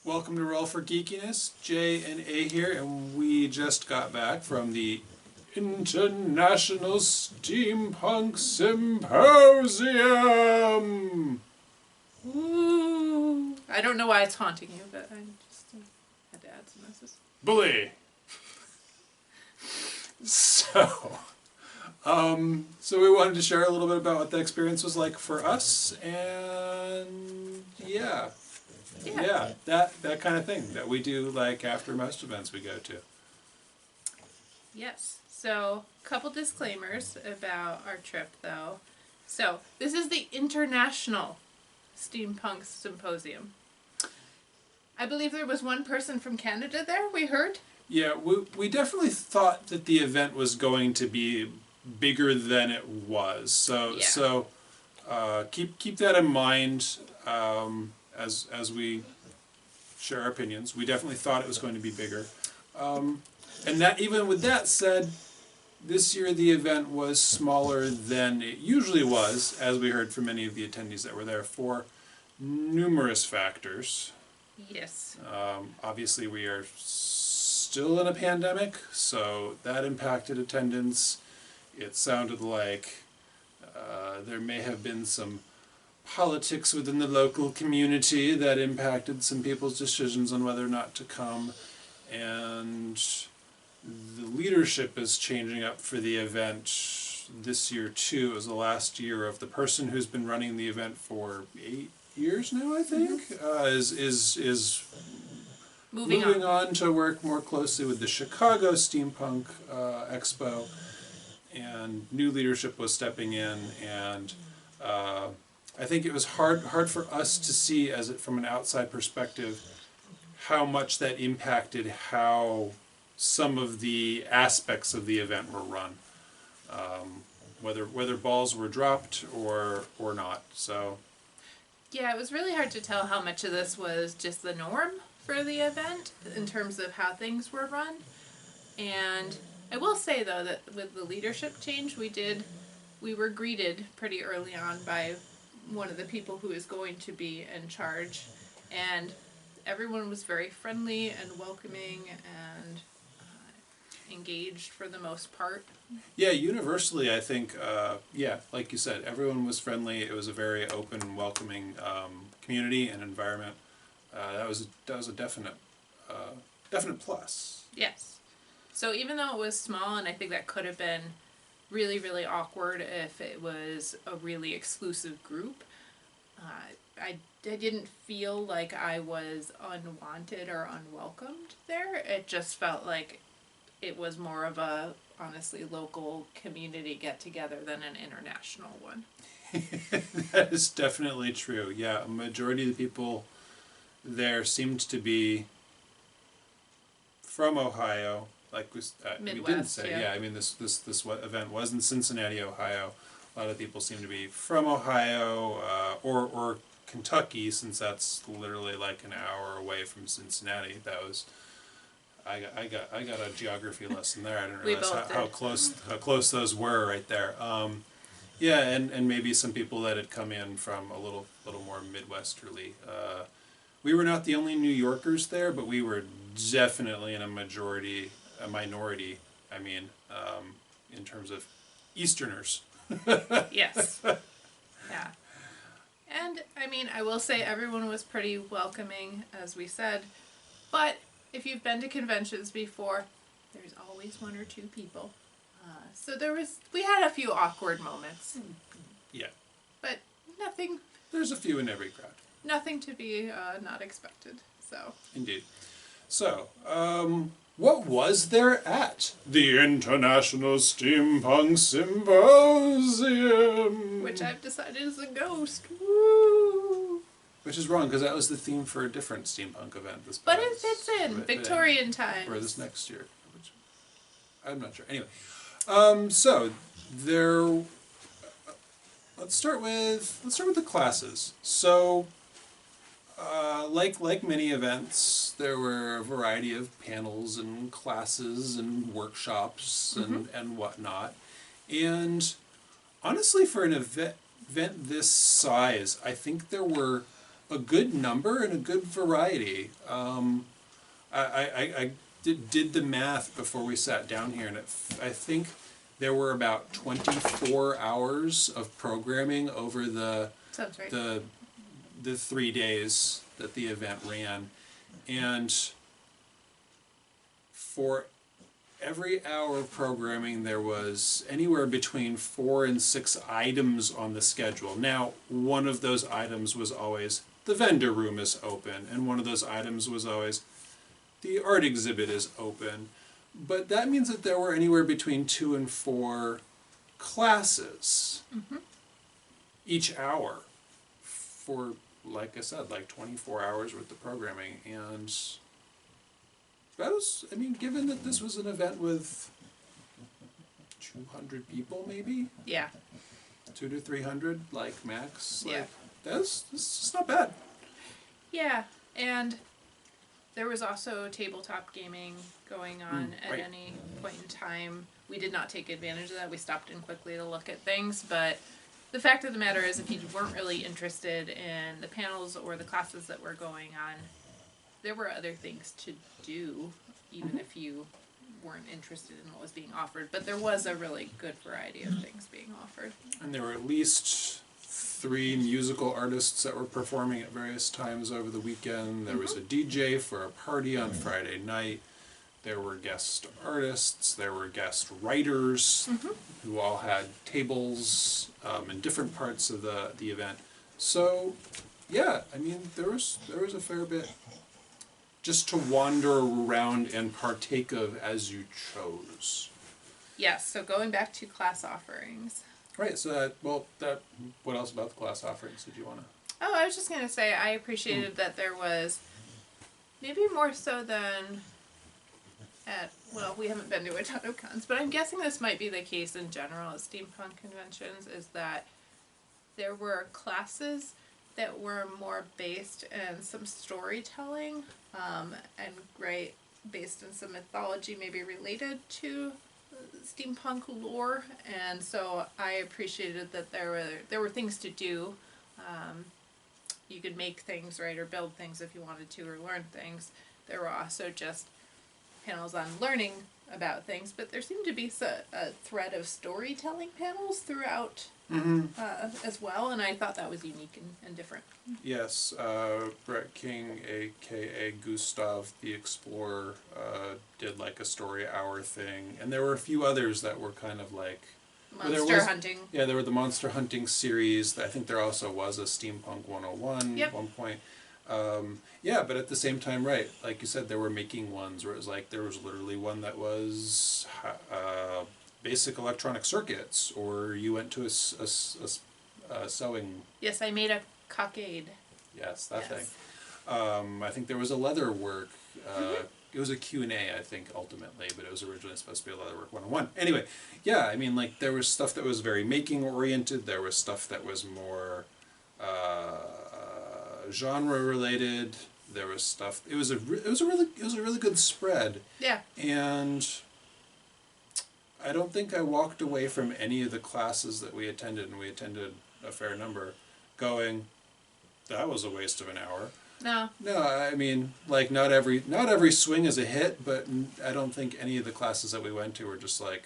Welcome to Roll for Geekiness. Jay and A here, and we just got back from the International Steampunk Symposium. Ooh. I don't know why it's haunting you, but I just had to add some S's. Bully. So we wanted to share a little bit about what the experience was like for us, and yeah, that kind of thing that we do like after most events we go to. Yes. So, couple disclaimers about our trip, though. So, this is the International Steampunk Symposium. I believe there was one person from Canada there, we heard. Yeah, we definitely thought that the event was going to be bigger than it was. So keep that in mind as we share our opinions. We definitely thought it was going to be bigger. And that even with that said, this year the event was smaller than it usually was, as we heard from many of the attendees that were there, for numerous factors. Yes. Obviously we are still in a pandemic, so that impacted attendance. It sounded like there may have been some politics within the local community that impacted some people's decisions on whether or not to come, and the leadership is changing up for the event this year too. It was the last year of the person who's been running the event for 8 years now, I think, is moving on to work more closely with the Chicago Steampunk Expo, and new leadership was stepping in, and I think it was hard for us to see from an outside perspective how much that impacted how some of the aspects of the event were run, whether balls were dropped or not. So yeah, it was really hard to tell how much of this was just the norm for the event in terms of how things were run. And I will say though that with the leadership change we were greeted pretty early on by one of the people who is going to be in charge, and everyone was very friendly and welcoming and engaged for the most part. Yeah, universally I think, like you said, everyone was friendly. It was a very open and welcoming community and environment. That was a definite plus. Yes. So even though it was small, and I think that could have been really, really awkward if it was a really exclusive group, I didn't feel like I was unwanted or unwelcomed there. It just felt like it was more of a, honestly, local community get-together than an international one. That is definitely true. Yeah, a majority of the people there seemed to be from Ohio. Like we didn't say, yeah. I mean, this event was in Cincinnati, Ohio. A lot of people seem to be from Ohio or Kentucky, since that's literally like an hour away from Cincinnati. That was I got a geography lesson there. I didn't realize how close those were right there. Yeah, and maybe some people that had come in from a little more Midwesterly. We were not the only New Yorkers there, but we were definitely in a minority, I mean, in terms of Easterners. Yes. Yeah. And, I mean, I will say everyone was pretty welcoming, as we said, but if you've been to conventions before, there's always one or two people. So we had a few awkward moments. Yeah. But nothing. There's a few in every crowd. Nothing to be not expected, so. Indeed. So, what was there at the International Steampunk Symposium? Which I've decided is a ghost. Woo! Which is wrong, because that was the theme for a different steampunk event this past. But it fits in Victorian times. Or this next year, which I'm not sure. Anyway, so there. Let's start with the classes. So, like many events, there were a variety of panels and classes and workshops and whatnot. And honestly, for an event this size, I think there were a good number and a good variety. I did the math before we sat down here, and I think there were about 24 hours of programming over Sounds right. the 3 days that the event ran, and for every hour of programming there was anywhere between 4 and 6 items on the schedule. Now, one of those items was always the vendor room is open, and one of those items was always the art exhibit is open. But that means that there were anywhere between 2 and 4 classes each hour for, like I said, like 24 hours worth of programming. And that was, I mean, given that this was an event with 200 people maybe, Yeah. 200 to 300, like max, Yeah. like that's just not bad. Yeah, and there was also tabletop gaming going on at right. any point in time. We did not take advantage of that. We stopped in quickly to look at things, but the fact of the matter is, if you weren't really interested in the panels or the classes that were going on, there were other things to do, even if you weren't interested in what was being offered. But there was a really good variety of things being offered. And there were at least 3 musical artists that were performing at various times over the weekend. There was a DJ for a party on Friday night. There were guest artists. There were guest writers who all had tables in different parts of the event. So, yeah, I mean, there was a fair bit just to wander around and partake of as you chose. Yes, so going back to class offerings. Right, so what else about the class offerings did you want to? Oh, I was just going to say, I appreciated that there was, maybe more so than we haven't been to a ton of cons, but I'm guessing this might be the case in general at steampunk conventions, is that there were classes that were more based in some storytelling, and based in some mythology maybe related to steampunk lore, and so I appreciated that there were things to do. You could make things, right, or build things if you wanted to, or learn things. There were also just panels on learning about things, but there seemed to be a thread of storytelling panels throughout as well, and I thought that was unique and different. Yes, Brett King, aka Gustav the Explorer, did like a story hour thing, and there were a few others that were kind of like Monster hunting. Yeah, there were the monster hunting series. I think there also was a Steampunk 101 Yep. at one point. Yeah, but at the same time, right, like you said, there were making ones where it was like there was literally one that was basic electronic circuits, or you went to a sewing. Yes, I made a cockade. Yes, that Yes. thing. I think there was a leather work. It was a Q&A, I think, ultimately, but it was originally supposed to be a leatherwork 101. Anyway, yeah, I mean, like, there was stuff that was very making-oriented. There was stuff that was more genre-related. There was stuff. It was a really good spread. Yeah. And I don't think I walked away from any of the classes that we attended, and we attended a fair number, going, that was a waste of an hour. No. No, I mean, like, not every swing is a hit, but I don't think any of the classes that we went to were just like,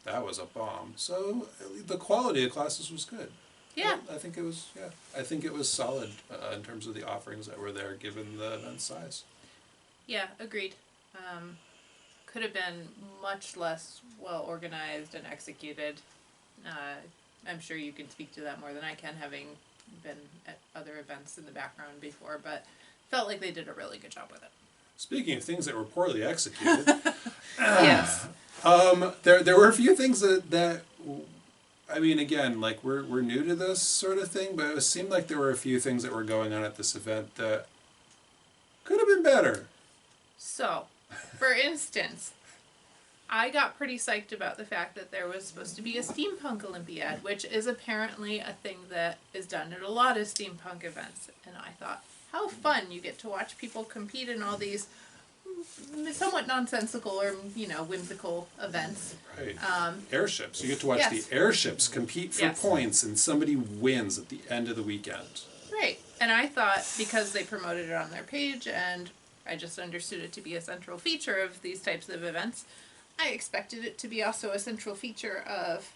that was a bomb. So the quality of classes was good. Yeah. I think it was, I think it was solid in terms of the offerings that were there, given the event size. Yeah, agreed. Could have been much less well organized and executed. I'm sure you can speak to that more than I can, having been at other events in the background before, but felt like they did a really good job with it. Speaking of things that were poorly executed, Yes. there were a few things that I mean, again, like we're new to this sort of thing, but it seemed like there were a few things that were going on at this event that could have been better. So, for instance, I got pretty psyched about the fact that there was supposed to be a steampunk Olympiad, which is apparently a thing that is done at a lot of steampunk events. And I thought, how fun, you get to watch people compete in all these somewhat nonsensical or, whimsical events. Right. Airships. You get to watch Yes. the airships compete for Yes. points, and somebody wins at the end of the weekend. Right. And I thought, because they promoted it on their page and I just understood it to be a central feature of these types of events, I expected it to be also a central feature of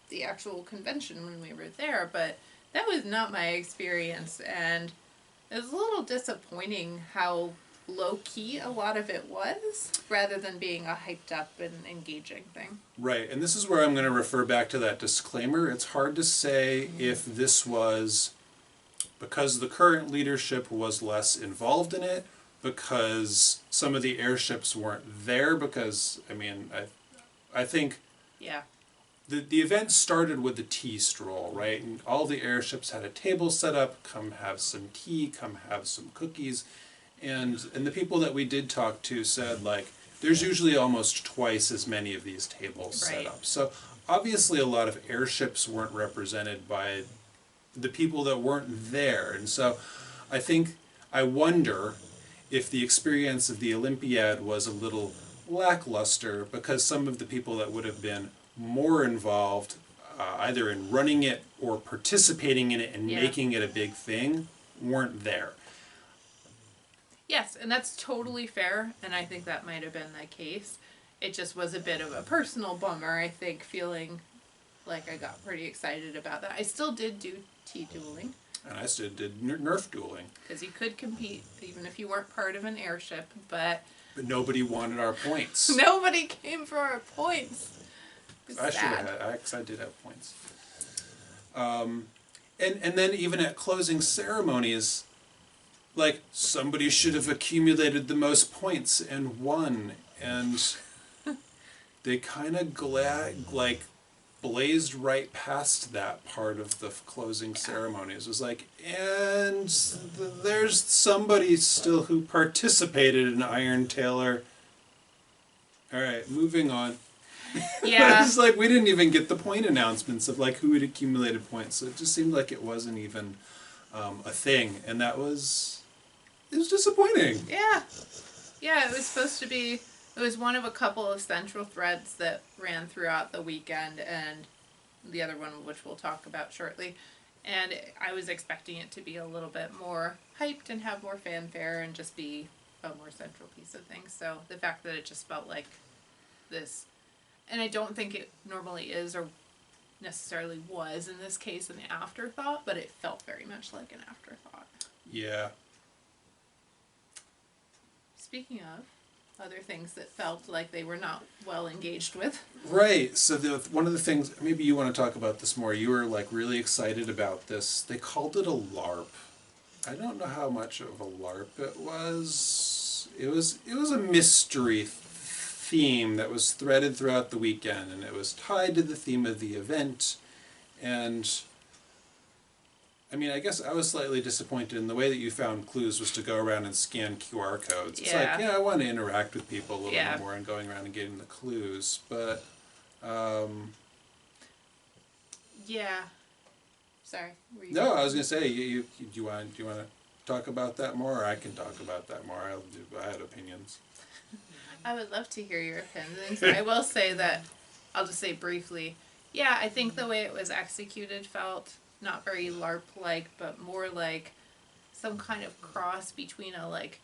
the actual convention when we were there, but that was not my experience, and it was a little disappointing how low-key a lot of it was, rather than being a hyped-up and engaging thing. Right, and this is where I'm going to refer back to that disclaimer. It's hard to say if this was because the current leadership was less involved in it, because some of the airships weren't there, because, I mean, I think Yeah. the event started with the tea stroll, right? And all the airships had a table set up, come have some tea, come have some cookies. And the people that we did talk to said, like, there's usually almost twice as many of these tables set Right. up. So obviously a lot of airships weren't represented by the people that weren't there. And so I wonder if the experience of the Olympiad was a little lackluster because some of the people that would have been more involved, either in running it or participating in it and Yeah. making it a big thing, weren't there. Yes, and that's totally fair, and I think that might have been the case. It just was a bit of a personal bummer, I think, feeling like I got pretty excited about that. I still did do tea dueling, And I still did Nerf dueling. because you could compete even if you weren't part of an airship, but But nobody wanted our points. nobody came for our points. It was I should have sad. had, because I did have points. And then even at closing ceremonies, like, somebody should have accumulated the most points and won. And they kind of blazed right past that part of the closing ceremonies. It was like, and there's somebody still who participated in Iron Tailor. All right, moving on. Yeah. It's like we didn't even get the point announcements of like who had accumulated points. So it just seemed like it wasn't even a thing, and it was disappointing. Yeah. Yeah, it was supposed to be, it was one of a couple of central threads that ran throughout the weekend, and the other one, which we'll talk about shortly. And I was expecting it to be a little bit more hyped and have more fanfare and just be a more central piece of things. So the fact that it just felt like this, and I don't think it normally is or necessarily was in this case an afterthought, but it felt very much like an afterthought. Yeah. Speaking of other things that felt like they were not well engaged with. Right. So one of the things, maybe you want to talk about this more. You were like really excited about this. They called it a LARP. I don't know how much of a LARP it was. It was a mystery theme that was threaded throughout the weekend, and it was tied to the theme of the event. And I mean, I guess I was slightly disappointed in the way that you found clues was to go around and scan QR codes. It's like, yeah, I want to interact with people a little bit more and going around and getting the clues, but Yeah. Sorry. Were you no, I was gonna say, do you want to talk about that more, or I can talk about that more? I had opinions. I would love to hear your opinions. I will say that, I'll just say briefly, yeah, I think the way it was executed felt not very LARP-like, but more like some kind of cross between a, like,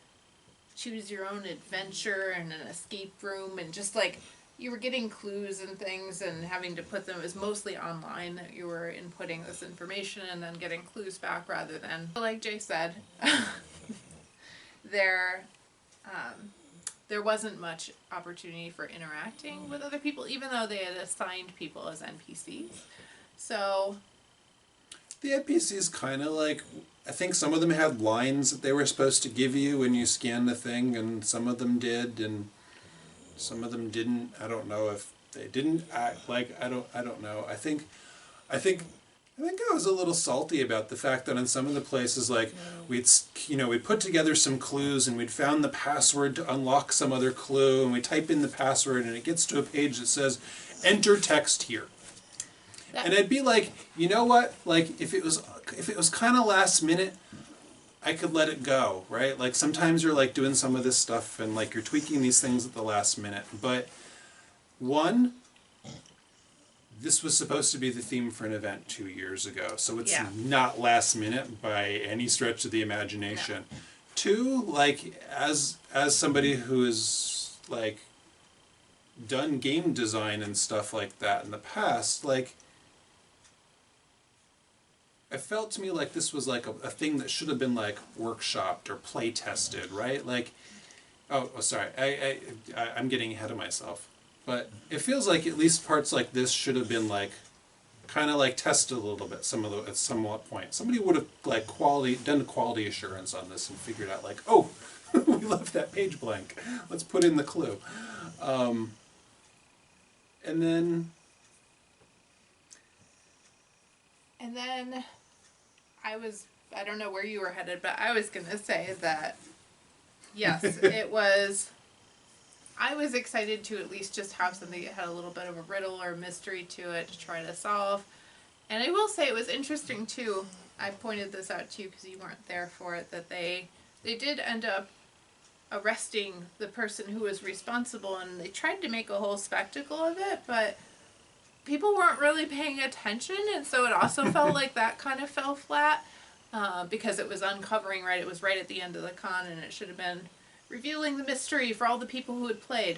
choose your own adventure and an escape room, and just like, you were getting clues and things and having to put them, it was mostly online that you were inputting this information and then getting clues back rather than, like Jay said, there wasn't much opportunity for interacting with other people, even though they had assigned people as NPCs. So The NPCs kind of like, I think some of them had lines that they were supposed to give you when you scanned the thing, and some of them did, and some of them didn't. I don't know if they didn't act like, I don't know. I think I was a little salty about the fact that in some of the places, like, we put together some clues and we'd found the password to unlock some other clue, and we type in the password and it gets to a page that says, enter text here. And I'd be like, you know what? Like, if it was kind of last minute, I could let it go, right? Like, sometimes you're like doing some of this stuff and like you're tweaking these things at the last minute. But one, this was supposed to be the theme for an event 2 years ago, so it's Yeah. not last minute by any stretch of the imagination. Two, like as somebody who is like done game design and stuff like that in the past, like it felt to me like this was like a thing that should have been like workshopped or play tested, right? Like, sorry, I'm getting ahead of myself, but it feels like at least parts like this should have been like kind of like tested a little bit at some point. Somebody would have like done quality assurance on this and figured out like, oh, we left that page blank. Let's put in the clue. And then I don't know where you were headed, but I was going to say that, yes, I was excited to at least just have something that had a little bit of a riddle or mystery to it to try to solve. And I will say it was interesting too. I pointed this out to you because you weren't there for it, that they did end up arresting the person who was responsible, and they tried to make a whole spectacle of it, but people weren't really paying attention, and so it also felt like that kind of fell flat because it was uncovering, right? It was right at the end of the con, and it should have been revealing the mystery for all the people who had played.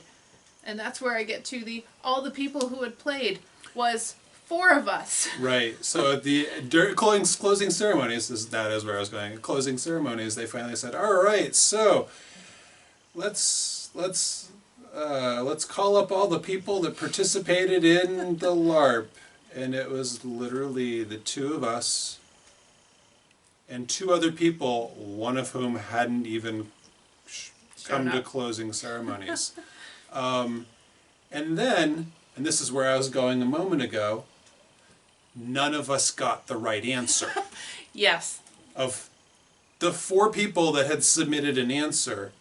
And that's where I get to all the people who had played was 4 of us. Right. So at the during closing ceremonies, that is where I was going. Closing ceremonies, they finally said, "All right, so let's call up all the people that participated in the LARP," and it was literally the 2 of us and 2 other people, one of whom hadn't even come to closing ceremonies. And then, and this is where I was going a moment ago, none of us got the right answer. Yes. Of the 4 people that had submitted an answer,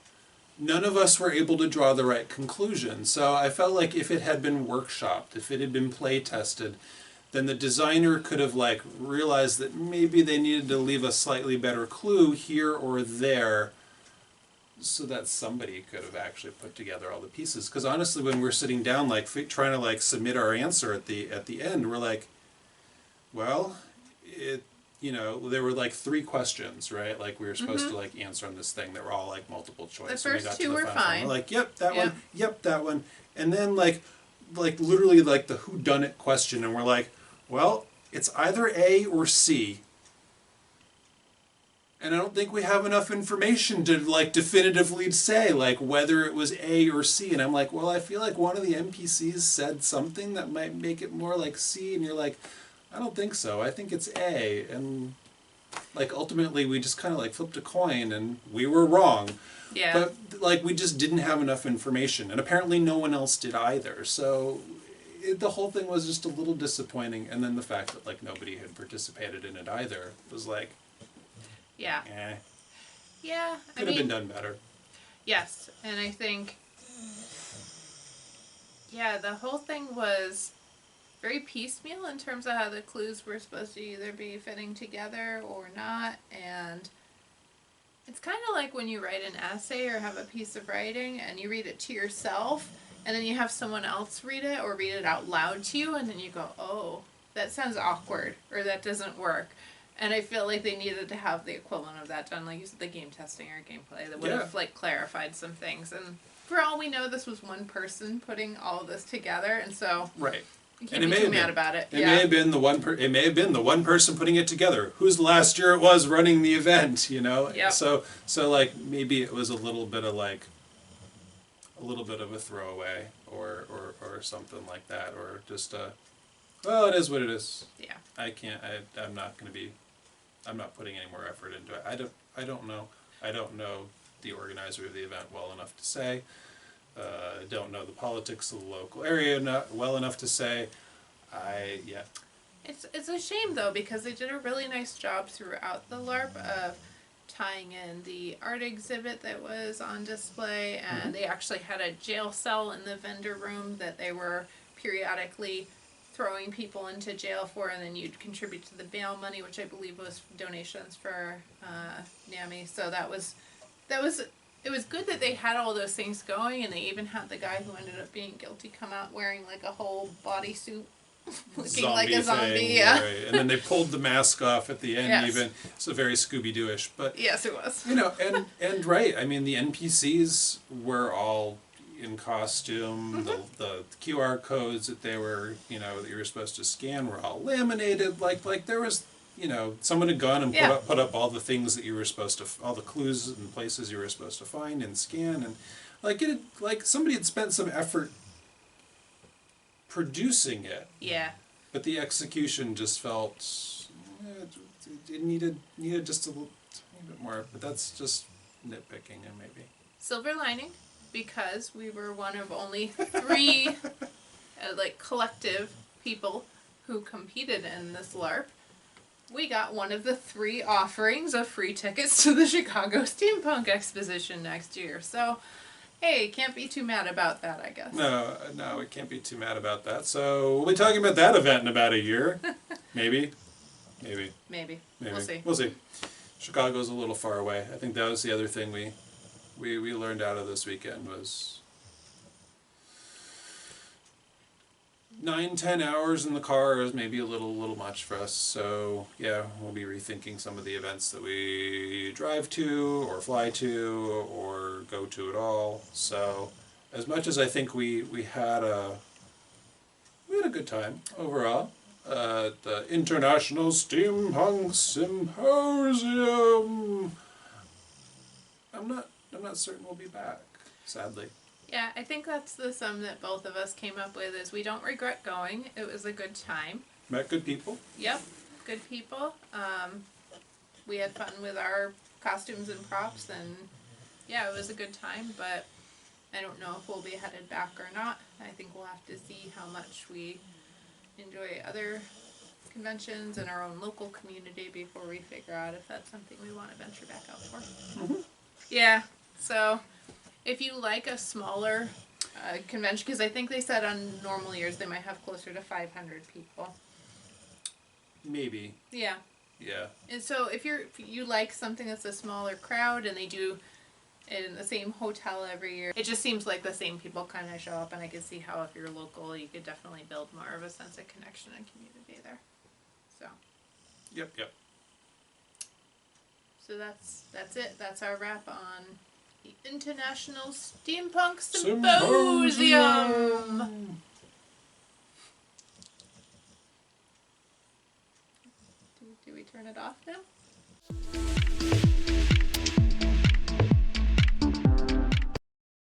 none of us were able to draw the right conclusion. So I felt like if it had been workshopped, if it had been play tested, then the designer could have like realized that maybe they needed to leave a slightly better clue here or there so that somebody could have actually put together all the pieces. Because honestly, when we're sitting down like trying to like submit our answer at the end, we're like, well, there were like 3 questions, right? Like we were supposed to like answer on this thing that were all like multiple choice. The first we got 2 to the were final fine. one. We're like, yep, that one, yep, that one. And then like literally like the whodunit question, and we're like, well, it's either A or C. And I don't think we have enough information to like definitively say like whether it was A or C. And I'm like, well, I feel like one of the NPCs said something that might make it more like C. And you're like, I don't think so. I think it's A. And like ultimately we just kind of like flipped a coin and we were wrong. Yeah. But like we just didn't have enough information. And apparently no one else did either. So the whole thing was just a little disappointing. And then the fact that like nobody had participated in it either was like, yeah. eh. Yeah. Could have been done better. Yes. And I think, yeah, the whole thing was very piecemeal in terms of how the clues were supposed to either be fitting together or not. And it's kind of like when you write an essay or have a piece of writing and you read it to yourself and then you have someone else read it or read it out loud to you and then you go, oh, that sounds awkward or that doesn't work. And I feel like they needed to have the equivalent of that done, like you said, the game testing or gameplay that would have like clarified some things. And for all we know, this was one person putting all of this together, and so right. You can't be too mad about it. It may have been the one person putting it together, whose last year it was running the event. Yep. So like maybe it was a little bit of a throwaway or something like that, or just well, it is what it is. Yeah. I'm not putting any more effort into it. I don't know. I don't know the organizer of the event well enough to say. I don't know the politics of the local area not well enough to say. It's a shame though, because they did a really nice job throughout the LARP of tying in the art exhibit that was on display, and they actually had a jail cell in the vendor room that they were periodically throwing people into jail for, and then you'd contribute to the bail money, which I believe was donations for NAMI. So it was good that they had all those things going, and they even had the guy who ended up being guilty come out wearing like a whole bodysuit looking like a zombie, thing, yeah. right. And then they pulled the mask off at the end. Yes. Even so, very Scooby-Doo-ish. But Yes, it was. and right. I mean, the NPCs were all in costume. The QR codes that they were, that you were supposed to scan were all laminated. Like there was, someone had gone and put up all the things that you were supposed to, all the clues and places you were supposed to find and scan, and like somebody had spent some effort producing it. Yeah. But the execution just felt it needed just a little tiny bit more. But that's just nitpicking, and maybe. Silver lining, because we were one of only 3 collective people who competed in this LARP. We got one of the 3 offerings of free tickets to the Chicago Steampunk Exposition next year. So, hey, can't be too mad about that, I guess. No, we can't be too mad about that. So we'll be talking about that event in about a year. Maybe. We'll see. Chicago's a little far away. I think that was the other thing we learned out of this weekend was 9-10 hours in the car is maybe a little much for us. So yeah, we'll be rethinking some of the events that we drive to or fly to or go to at all. So as much as I think we had a good time overall. The International Steampunk Symposium. I'm not certain we'll be back, sadly. Yeah, I think that's the sum that both of us came up with, is we don't regret going. It was a good time. Met good people. Yep, good people. We had fun with our costumes and props, and yeah, it was a good time, but I don't know if we'll be headed back or not. I think we'll have to see how much we enjoy other conventions in our own local community before we figure out if that's something we want to venture back out for. Mm-hmm. Yeah, so if you like a smaller convention, because I think they said on normal years they might have closer to 500 people. Maybe. Yeah. Yeah. And so if you like something that's a smaller crowd and they do it in the same hotel every year, it just seems like the same people kind of show up, and I can see how if you're local you could definitely build more of a sense of connection and community there. So. Yep. So that's it. That's our wrap on the International Steampunk Symposium. Do we turn it off now?